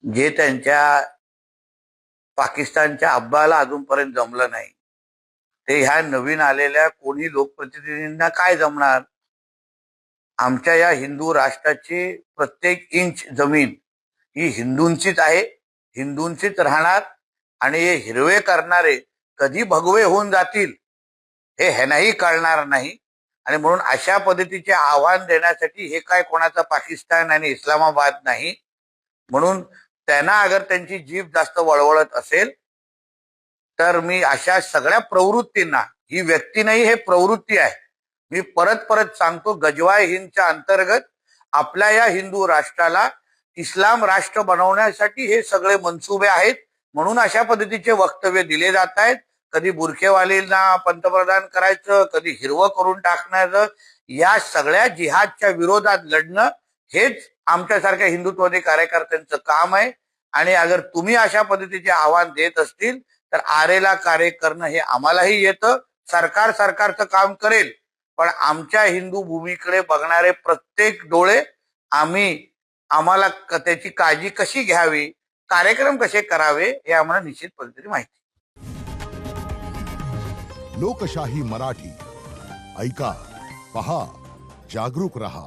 जे त्यांच्या पाकिस्तानच्या अब्बाला अजूनपर्यंत जमलं नाही, ते ह्या नवीन आलेल्या कोणी लोकप्रतिनिधींना काय जमणार? आमच्या या हिंदू राष्ट्राची प्रत्येक इंच जमीन ही हिंदूंचीच आहे, हिंदूंचीच राहणार. आणि हे हिरवे करणारे कधी भगवे होऊन जातील हे ह्यांनाही कळणार नाही. आणि म्हणून अशा पद्धतीचे आव्हान देण्यासाठी हे काय कोणाचं पाकिस्तान आणि इस्लामाबाद नाही. म्हणून त्यांना अगर त्यांची जीभ जास्त वळवळत असेल तर मी अशा सगळ्या प्रवृत्तींना, ही व्यक्ती नाही, हे प्रवृत्ती आहे, मी परत परत सांगतो, गजवाय हिंदच्या अंतर्गत आपल्या या हिंदू राष्ट्राला इस्लाम राष्ट्र बनवण्यासाठी हे सगळे मनसुबे आहेत. म्हणून अशा पद्धतीचे वक्तव्य दिले जात आहेत. कधी बुरखेवालींना पंतप्रधान करायचं, कधी हिरवं करून टाकण्याचं. या सगळ्या जिहादच्या विरोधात लढणं हेच आमच्यासारख्या हिंदुत्ववादी कार्यकर्त्यांचं काम आहे. आणि अगर तुम्ही अशा पद्धतीचे आव्हान देत असतील तर आरेला कार्य करणं हे आम्हालाही येतं. सरकार सरकारचं काम करेल, पण आमच्या हिंदू भूमीकडे बघणारे प्रत्येक डोळे आम्हाला त्याची काळजी कशी घ्यावी, कार्यक्रम कसे करावे हे आम्हाला निश्चित पद्धतीने माहिती. लोकशाही मराठी ऐका, पहा, जागरूक रहा.